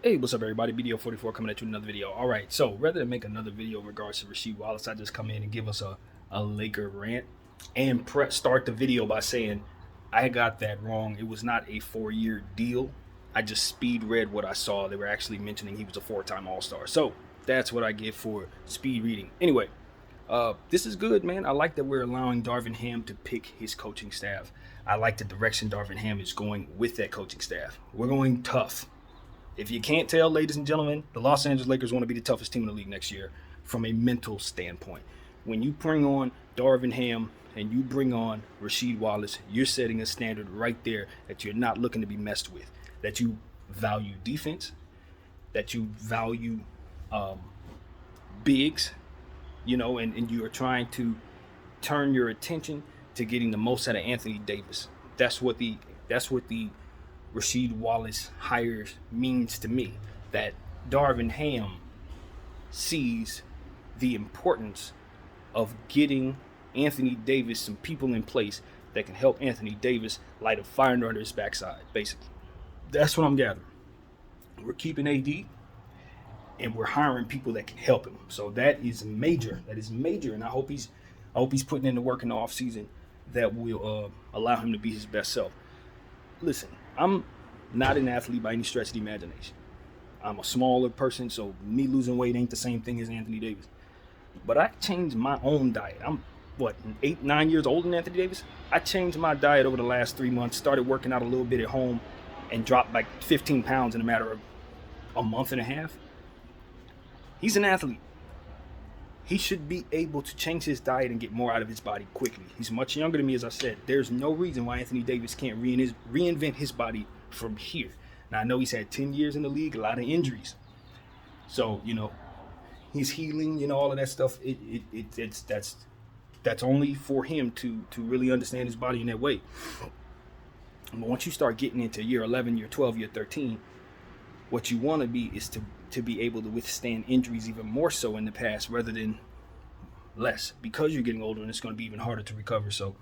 Hey, what's up, everybody? BDO44 coming at you with another video. All right, so rather than make another video in regards to Rasheed Wallace, I just come in and give us a Laker rant and start the video by saying I got that wrong. It was not a 4-year deal. I just speed read what I saw. They were actually mentioning he was a 4-time All-Star. So that's what I get for speed reading. Anyway, this is good, man. I like that we're allowing Darvin Ham to pick his coaching staff. I like the direction Darvin Ham is going with that coaching staff. We're going tough. If you can't tell, ladies and gentlemen, the Los Angeles Lakers want to be the toughest team in the league next year from a mental standpoint. When you bring on Darvin Ham and you bring on Rasheed Wallace, you're setting a standard right there that you're not looking to be messed with, that you value defense, that you value bigs, and you are trying to turn your attention to getting the most out of Anthony Davis. That's what the Rasheed Wallace hires means to me, that Darvin Ham sees the importance of getting Anthony Davis some people in place that can help Anthony Davis light a fire under his backside, basically. That's what I'm gathering. We're keeping AD, and we're hiring people that can help him. So that is major. That is major, and I hope he's putting in the work in the offseason that will allow him to be his best self. Listen, I'm not an athlete by any stretch of the imagination. I'm a smaller person, so me losing weight ain't the same thing as Anthony Davis. But I changed my own diet. I'm, 8, 9 years older than Anthony Davis? I changed my diet over the last 3 months, started working out a little bit at home, and dropped like 15 pounds in a matter of a month and a half. He's an athlete. He should be able to change his diet and get more out of his body quickly. He's much younger than me, as I said. There's no reason why Anthony Davis can't reinvent his body from here. Now, I know he's had 10 years in the league, a lot of injuries. So, he's healing, all of that stuff. That's only for him to really understand his body in that way. But once you start getting into year 11, year 12, year 13, what you want to be is to be able to withstand injuries even more so in the past rather than less, because you're getting older and it's going to be even harder to recover. So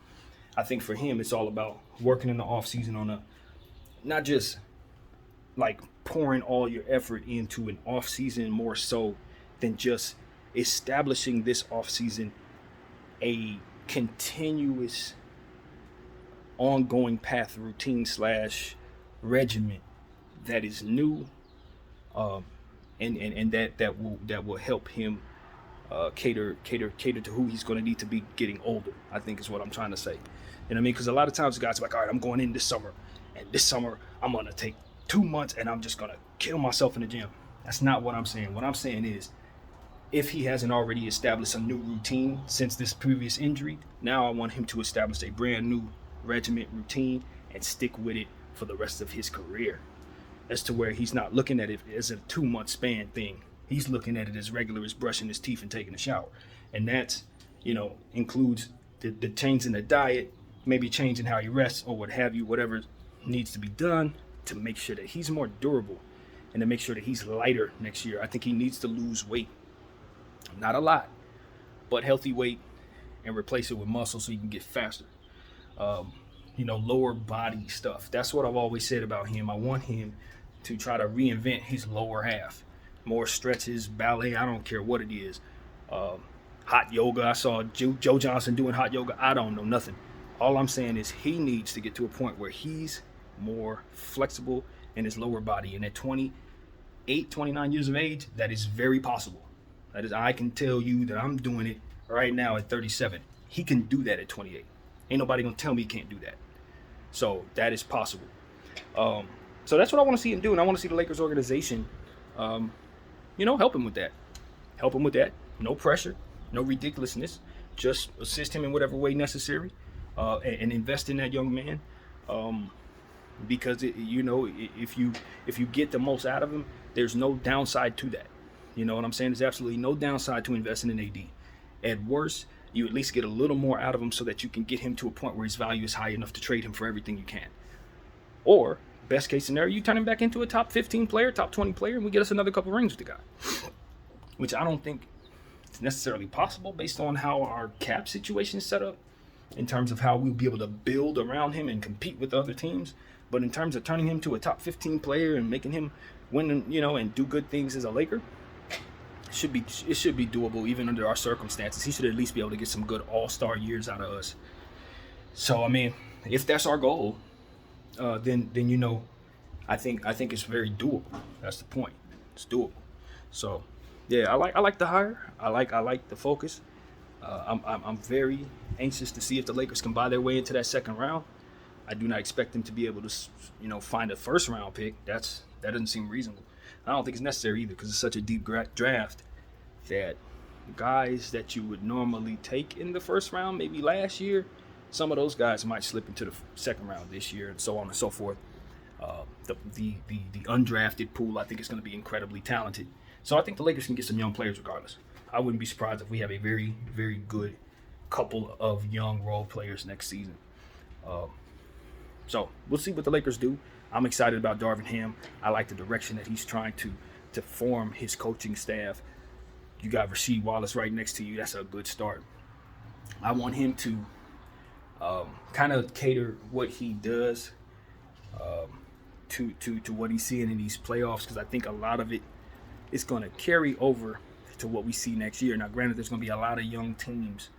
I think for him, it's all about working in the off season on not just like pouring all your effort into an off season more so than just establishing this off season a continuous ongoing path routine / regimen that is new, and that will help him cater to who he's going to need to be getting older, I think is what I'm trying to say. You know what I mean? Because a lot of times guys are like, all right, I'm going in this summer, and this summer I'm going to take 2 months and I'm just going to kill myself in the gym. That's not what I'm saying. What I'm saying is, if he hasn't already established a new routine since this previous injury, now I want him to establish a brand new regiment routine and stick with it for the rest of his career, as to where he's not looking at it as a 2-month span thing. He's looking at it as regular as brushing his teeth and taking a shower. And that, includes the change in the diet, maybe changing how he rests or what have you, whatever needs to be done to make sure that he's more durable and to make sure that he's lighter next year. I think he needs to lose weight. Not a lot, but healthy weight, and replace it with muscle so he can get faster. Lower body stuff. That's what I've always said about him. I want him to try to reinvent his lower half. More stretches, ballet, I don't care what it is. Hot yoga, I saw Joe Johnson doing hot yoga. I don't know nothing. All I'm saying is he needs to get to a point where he's more flexible in his lower body. And at 28, 29 years of age, that is very possible. That is, I can tell you that I'm doing it right now at 37. He can do that at 28. Ain't nobody gonna tell me he can't do that. So that is possible. So that's what I want to see him do, and I want to see the Lakers organization, help him with that. Help him with that. No pressure, no ridiculousness. Just assist him in whatever way necessary, and invest in that young man. Because if you get the most out of him, there's no downside to that. You know what I'm saying? There's absolutely no downside to investing in AD. At worst, you at least get a little more out of him so that you can get him to a point where his value is high enough to trade him for everything you can. Or, best case scenario, you turn him back into a top 15 player, top 20 player, and we get us another couple rings with the guy. Which I don't think it's necessarily possible based on how our cap situation is set up, in terms of how we'll be able to build around him and compete with other teams. But in terms of turning him to a top 15 player and making him win, and do good things as a Laker, it should be doable even under our circumstances. He should at least be able to get some good all-star years out of us. So I mean, if that's our goal, then I think it's very doable. That's the point. It's doable. So yeah, I like the hire. I like the focus. I'm very anxious to see if the Lakers can buy their way into that second round. I do not expect them to be able to find a first round pick. That doesn't seem reasonable. I don't think it's necessary either because it's such a deep draft that guys that you would normally take in the first round, maybe last year, some of those guys might slip into the second round this year, and so on and so forth. The undrafted pool, I think, is going to be incredibly talented. So I think the Lakers can get some young players regardless. I wouldn't be surprised if we have a very, very good couple of young role players next season. So we'll see what the Lakers do. I'm excited about Darvin Ham. I like the direction that he's trying to form his coaching staff. You got Rasheed Wallace right next to you. That's a good start. I want him to kind of cater what he does to what he's seeing in these playoffs, because I think a lot of it is going to carry over to what we see next year. Now, granted, there's going to be a lot of young teams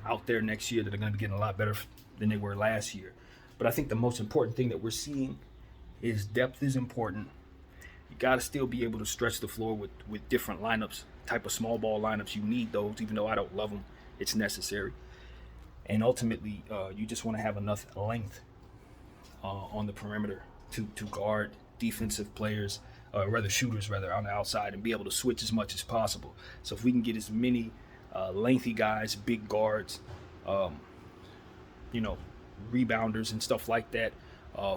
out there next year that are going to be getting a lot better than they were last year. But I think the most important thing that we're seeing is depth is important. You got to still be able to stretch the floor with different lineups, type of small ball lineups. You need those, even though I don't love them. It's necessary. And ultimately, you just want to have enough length on the perimeter to guard defensive players, shooters on the outside, and be able to switch as much as possible. So if we can get as many lengthy guys, big guards, rebounders and stuff like that,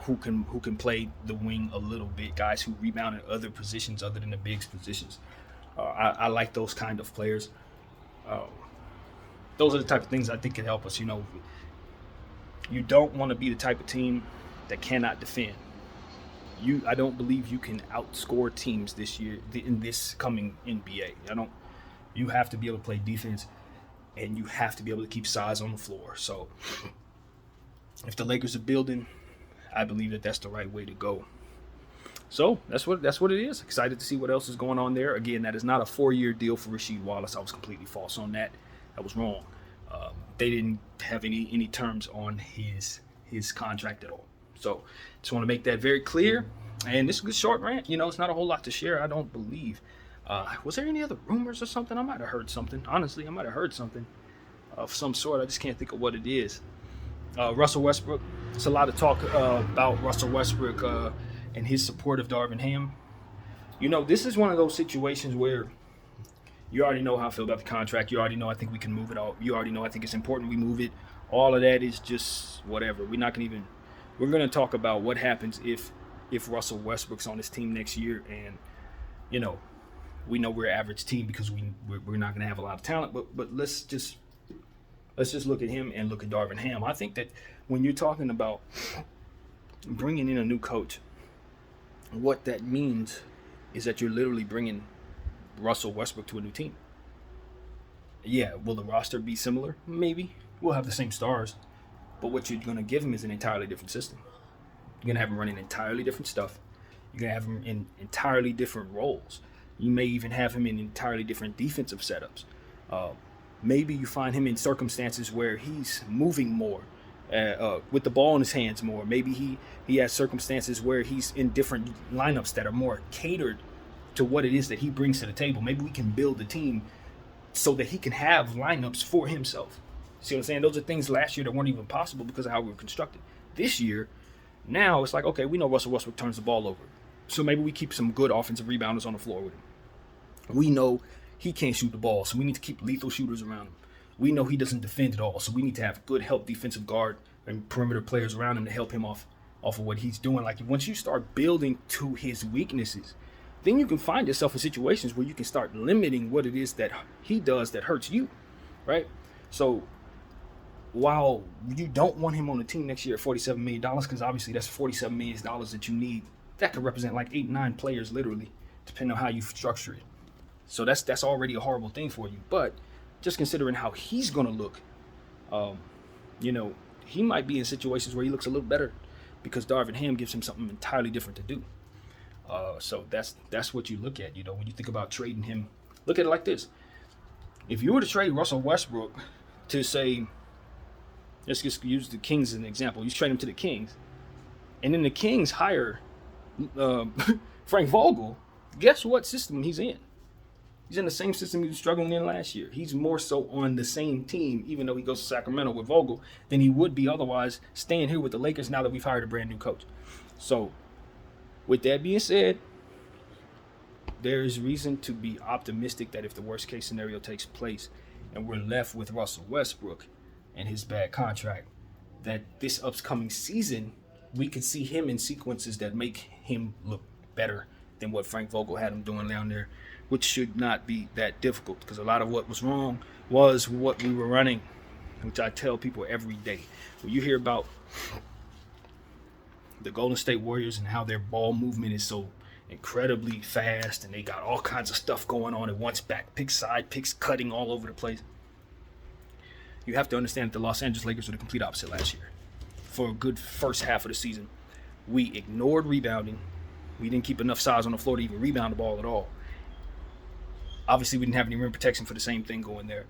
who can play the wing a little bit, guys who rebound in other positions other than the bigs positions. I like those kind of players. Those are the type of things I think can help us. You don't want to be the type of team that cannot defend. I don't believe you can outscore teams this year in this coming NBA. You have to be able to play defense, and you have to be able to keep size on the floor. So if the Lakers are building, I believe that that's the right way to go. So that's what it is. Excited to see what else is going on there. Again, that is not a 4-year deal for Rasheed Wallace. I was completely false on that. That was wrong. They didn't have any terms on his contract at all. So just want to make that very clear. And this is a short rant. It's not a whole lot to share, I don't believe. Was there any other rumors or something? I might have heard something. Honestly, I might have heard something of some sort. I just can't think of what it is. Russell Westbrook. It's a lot of talk about Russell Westbrook and his support of Darvin Ham. This is one of those situations where you already know how I feel about the contract. You already know I think we can move it all. You already know I think it's important we move it. All of that is just whatever. We're going to talk about what happens if Russell Westbrook's on this team next year, and we know we're an average team because we're not going to have a lot of talent. But let's just look at him and look at Darvin Ham. I think that when you're talking about bringing in a new coach, what that means is that you're literally bringing Russell Westbrook to a new team. Yeah, will the roster be similar? Maybe. We'll have the same stars. But what you're going to give him is an entirely different system. You're going to have him running entirely different stuff. You're going to have him in entirely different roles. You may even have him in entirely different defensive setups. Maybe you find him in circumstances where he's moving more, with the ball in his hands more. Maybe he has circumstances where he's in different lineups that are more catered to what it is that he brings to the table. Maybe we can build the team so that he can have lineups for himself. See what I'm saying? Those are things last year that weren't even possible because of how we were constructed. This year, now it's like, okay, we know Russell Westbrook turns the ball over. So maybe we keep some good offensive rebounders on the floor with him. We know he can't shoot the ball, so we need to keep lethal shooters around him. We know he doesn't defend at all, so we need to have good help defensive guard and perimeter players around him to help him off of what he's doing. Like, once you start building to his weaknesses, then you can find yourself in situations where you can start limiting what it is that he does that hurts you, right? So while you don't want him on the team next year at $47 million, because obviously that's $47 million that you need, that could represent like 8-9 players literally, depending on how you structure it. So that's already a horrible thing for you. But just considering how he's going to look, he might be in situations where he looks a little better because Darvin Ham gives him something entirely different to do. So that's what you look at. When you think about trading him, look at it like this: if you were to trade Russell Westbrook to, say, let's just use the Kings as an example. You trade him to the Kings, and then the Kings hire Frank Vogel. Guess what system he's in? He's in the same system he was struggling in last year. He's more so on the same team, even though he goes to Sacramento with Vogel, than he would be otherwise staying here with the Lakers now that we've hired a brand new coach. So, with that being said, there is reason to be optimistic that if the worst case scenario takes place and we're left with Russell Westbrook and his bad contract, that this upcoming season we could see him in sequences that make him look better than what Frank Vogel had him doing down there, which should not be that difficult, because a lot of what was wrong was what we were running, which I tell people every day. When you hear about the Golden State Warriors and how their ball movement is so incredibly fast and they got all kinds of stuff going on at once, back picks, side picks, cutting all over the place, you have to understand that the Los Angeles Lakers were the complete opposite last year. For a good first half of the season, we ignored rebounding. We didn't keep enough size on the floor to even rebound the ball at all. Obviously, we didn't have any rim protection for the same thing going there.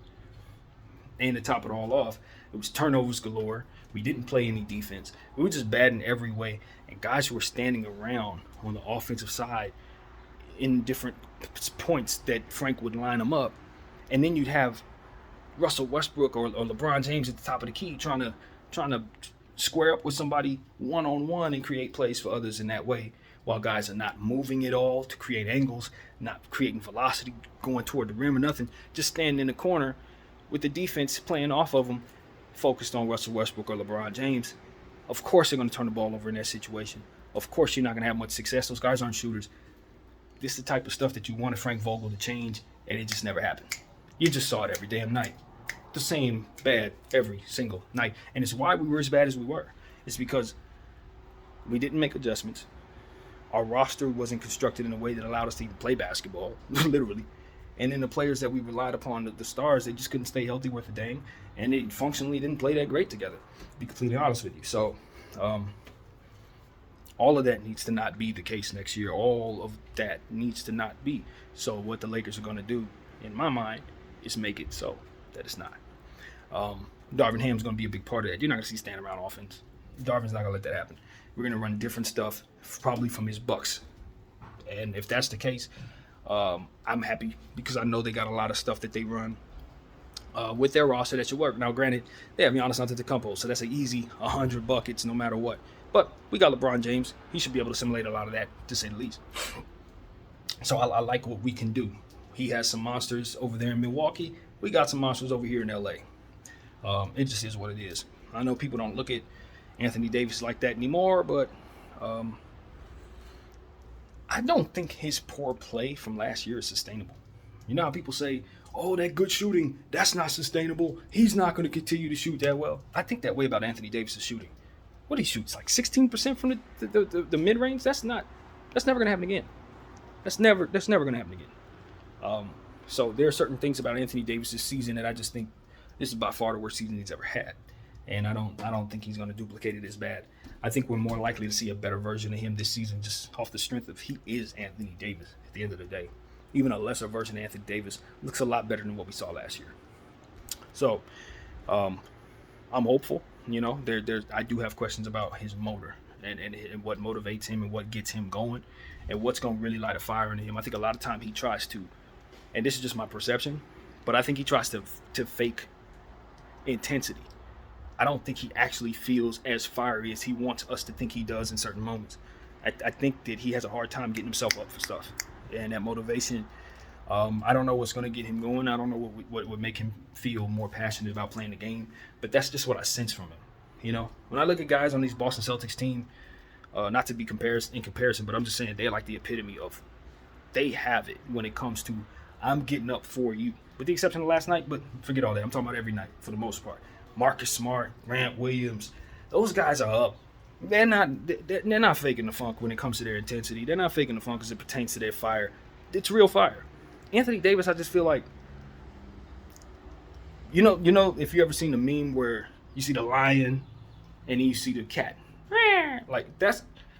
And to top it all off, it was turnovers galore. We didn't play any defense. We were just bad in every way. And guys were standing around on the offensive side in different points that Frank would line them up. And then you'd have Russell Westbrook or LeBron James at the top of the key trying to square up with somebody one-on-one and create plays for others in that way, while guys are not moving at all to create angles, not creating velocity, going toward the rim or nothing, just standing in the corner with the defense playing off of them, focused on Russell Westbrook or LeBron James. Of course they're going to turn the ball over in that situation. Of course you're not going to have much success. Those guys aren't shooters. This is the type of stuff that you wanted Frank Vogel to change, and it just never happened. You just saw it every damn night. The same bad every single night. And it's why we were as bad as we were. It's because we didn't make adjustments. Our roster wasn't constructed in a way that allowed us to even play basketball, literally. And then the players that we relied upon, the stars, they just couldn't stay healthy worth a dang. And they functionally didn't play that great together, to be completely honest with you. So all of that needs to not be the case next year. All of that needs to not be. So what the Lakers are going to do, in my mind, is make it so that it's not. Darvin Ham's going to be a big part of that. You're not going to see stand around offense. Darvin's not going to let that happen. We're going to run different stuff, probably from his Bucks. And if that's the case, I'm happy, because I know they got a lot of stuff that they run with their roster that should work. Now, granted, they have Giannis Antetokounmpo, so that's an easy 100 buckets no matter what. But we got LeBron James. He should be able to assimilate a lot of that, to say the least. So I like what we can do. He has some monsters over there in Milwaukee. We got some monsters over here in L.A. It just is what it is. I know people don't look at Anthony Davis like that anymore, but I don't think his poor play from last year is sustainable. You know how people say, oh, that good shooting, that's not sustainable. He's not going to continue to shoot that well. I think that way about Anthony Davis' shooting. What he shoots, like 16% from the mid-range? That's never going to happen again. That's never going to happen again. So there are certain things about Anthony Davis' season that I just think this is by far the worst season he's ever had. And I don't think he's going to duplicate it as bad. I think we're more likely to see a better version of him this season, just off the strength of he is Anthony Davis at the end of the day. Even a lesser version of Anthony Davis looks a lot better than what we saw last year. So I'm hopeful. I do have questions about his motor and what motivates him and what gets him going and what's going to really light a fire into him. I think a lot of time he tries to, and this is just my perception, but I think he tries to fake intensity. I don't think he actually feels as fiery as he wants us to think he does in certain moments. I think that he has a hard time getting himself up for stuff. And that motivation, I don't know what's going to get him going. I don't know what would make him feel more passionate about playing the game. But that's just what I sense from him. When I look at guys on these Boston Celtics team, not to be in comparison, but I'm just saying they're like the epitome of, they have it when it comes to, I'm getting up for you. With the exception of last night, but forget all that. I'm talking about every night for the most part. Marcus Smart, Grant Williams, those guys are up. They're not faking the funk when it comes to their intensity. They're not faking the funk as it pertains to their fire. It's real fire. Anthony Davis, I just feel like, if you ever seen the meme where you see the lion and then you see the cat, like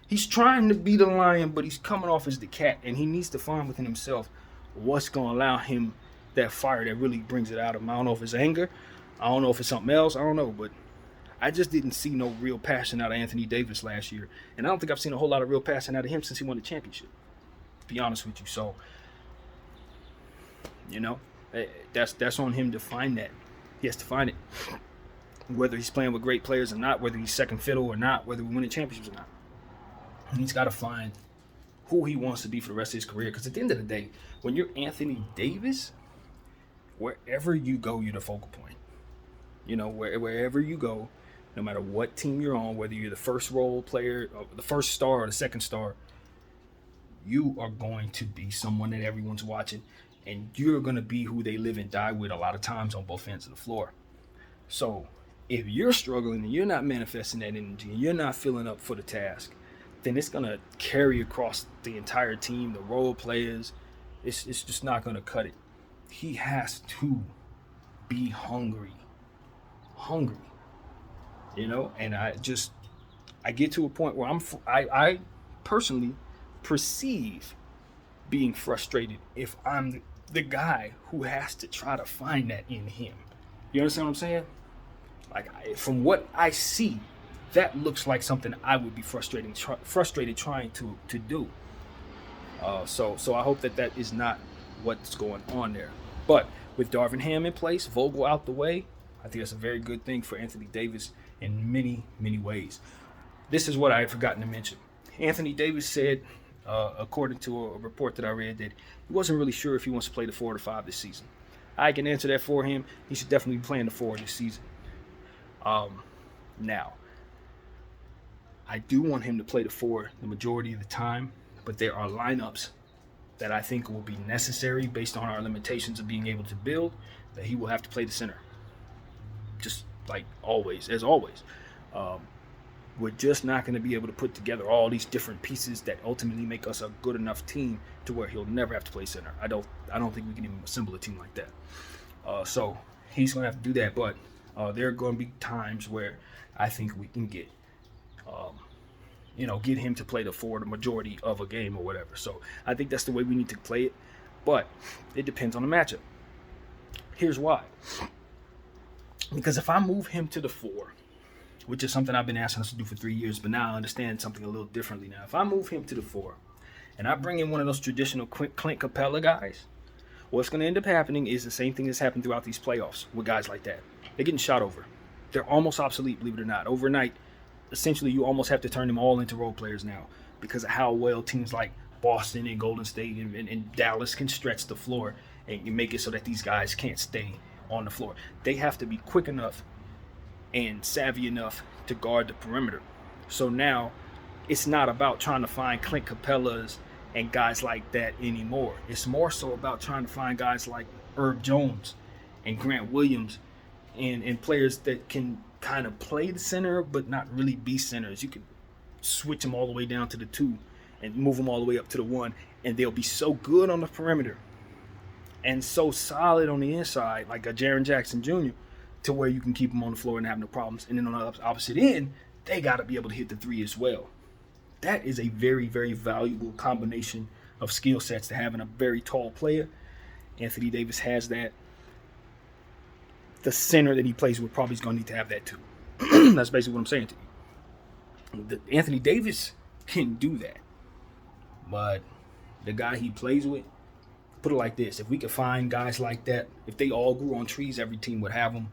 He's trying to be the lion, but he's coming off as the cat, and he needs to find within himself what's going to allow him that fire that really brings it out of him. I don't know if it's anger. I don't know if it's something else. I don't know, but I just didn't see no real passion out of Anthony Davis last year, and I don't think I've seen a whole lot of real passion out of him since he won the championship, to be honest with you. So, that's on him to find that. He has to find it. Whether he's playing with great players or not, whether he's second fiddle or not, whether we win the championships or not. He's got to find who he wants to be for the rest of his career. Because at the end of the day, when you're Anthony Davis, wherever you go, you're the focal point. Wherever you go, no matter what team you're on, whether you're the first role player, or the first star or the second star, you are going to be someone that everyone's watching. And you're going to be who they live and die with a lot of times on both ends of the floor. So if you're struggling and you're not manifesting that energy and you're not filling up for the task, then it's going to carry across the entire team, the role players. It's just not going to cut it. He has to be hungry, and I get to a point where I personally perceive being frustrated if I'm the guy who has to try to find that in him. You understand what I'm saying? From what I see, that looks like something I would be frustrated trying to do. So I hope that is not what's going on there. But with Darvin Ham in place, Vogel out the way, I think that's a very good thing for Anthony Davis in many, many ways. This is what I had forgotten to mention. Anthony Davis said, according to a report that I read, that he wasn't really sure if he wants to play the 4 or the 5 this season. I can answer that for him. He should definitely be playing the 4 this season. Now, I do want him to play the 4 the majority of the time, but there are lineups that I think will be necessary based on our limitations of being able to build, that he will have to play the center. Just like always, as always. We're just not going to be able to put together all these different pieces that ultimately make us a good enough team to where he'll never have to play center. I don't think we can even assemble a team like that. So he's going to have to do that, but there are going to be times where I think we can get him to play the 4 the majority of a game or whatever. So I think that's the way we need to play it, but it depends on the matchup. Here's why. Because if I move him to the 4, which is something I've been asking us to do for 3 years, but now I understand something a little differently now. If I move him to the 4 and I bring in one of those traditional Clint Capella guys, what's going to end up happening is the same thing that's happened throughout these playoffs with guys like that. They're getting shot over. They're almost obsolete, believe it or not. Overnight, essentially, you almost have to turn them all into role players now because of how well teams like Boston and Golden State and Dallas can stretch the floor and make it so that these guys can't stay on the floor. They have to be quick enough and savvy enough to guard the perimeter. So now it's not about trying to find Clint Capellas and guys like that anymore. It's more so about trying to find guys like Herb Jones and Grant Williams and players that can kind of play the center but not really be centers. You can switch them all the way down to the 2 and move them all the way up to the 1, and they'll be so good on the perimeter and so solid on the inside, like a Jaren Jackson Jr., to where you can keep them on the floor and have no problems. And then on the opposite end, they got to be able to hit the 3 as well. That is a very, very valuable combination of skill sets to have in a very tall player. Anthony Davis has that. The center that he plays with probably is going to need to have that too. That's basically what I'm saying to you. Anthony Davis can do that. But the guy he plays with, put it like this, if we could find guys like that, if they all grew on trees, every team would have them,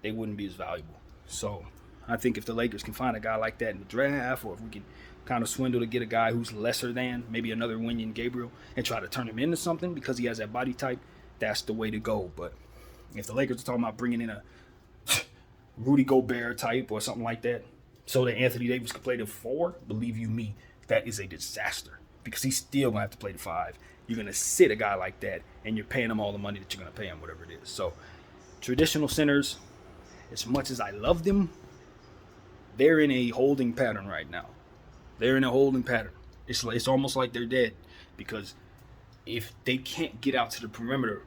they wouldn't be as valuable. So I think if the Lakers can find a guy like that in the draft, or if we can kind of swindle to get a guy who's lesser than, maybe another Wenyen Gabriel, and try to turn him into something because he has that body type, that's the way to go. But if the Lakers are talking about bringing in a Rudy Gobert type or something like that so that Anthony Davis could play the 4, believe you me, that is a disaster because he's still going to have to play the 5. You're going to sit a guy like that, and you're paying him all the money that you're going to pay him, whatever it is. So traditional centers, as much as I love them, they're in a holding pattern right now. They're in a holding pattern. It's almost like they're dead because if they can't get out to the perimeter,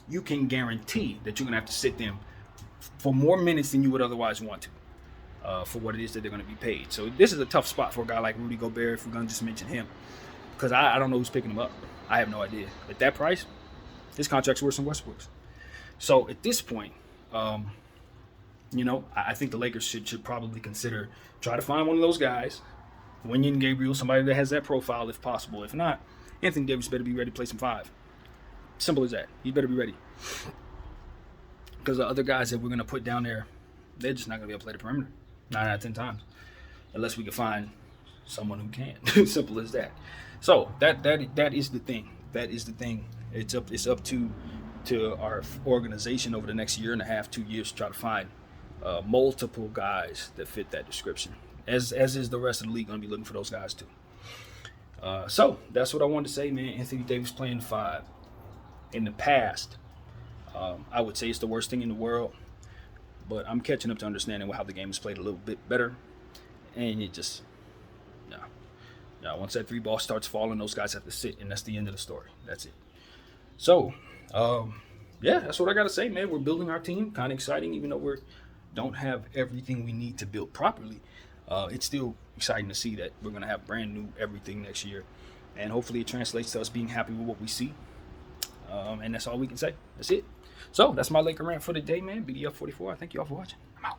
you can guarantee that you're going to have to sit them for more minutes than you would otherwise want to. for what it is that they're going to be paid. So this is a tough spot for a guy like Rudy Gobert, if we're going to just mention him, because I don't know who's picking him up. I have no idea. At that price, his contract's worse than Westbrook's. So at this point, I think the Lakers should probably consider try to find one of those guys, Wenyen Gabriel, somebody that has that profile if possible. If not, Anthony Davis better be ready to play some 5. Simple as that. He better be ready. Because the other guys that we're going to put down there, they're just not going to be able to play the perimeter 9 out of 10 times. Unless we can find someone who can. Simple as that. So that is the thing. That is the thing. It's up to our organization over the next year and a half, 2 years to try to find multiple guys that fit that description. As is the rest of the league going to be looking for those guys too. So that's what I wanted to say, man. Anthony Davis playing 5. In the past, I would say it's the worst thing in the world, but I'm catching up to understanding how the game is played a little bit better. And it just, once that 3 ball starts falling, those guys have to sit, and that's the end of the story. That's it. So, that's what I got to say, man. We're building our team. Kind of exciting, even though we don't have everything we need to build properly. It's still exciting to see that we're going to have brand new everything next year. And hopefully it translates to us being happy with what we see. And that's all we can say. That's it. So that's my Laker rant for the day, man. BDF 44. I thank you all for watching. I'm out.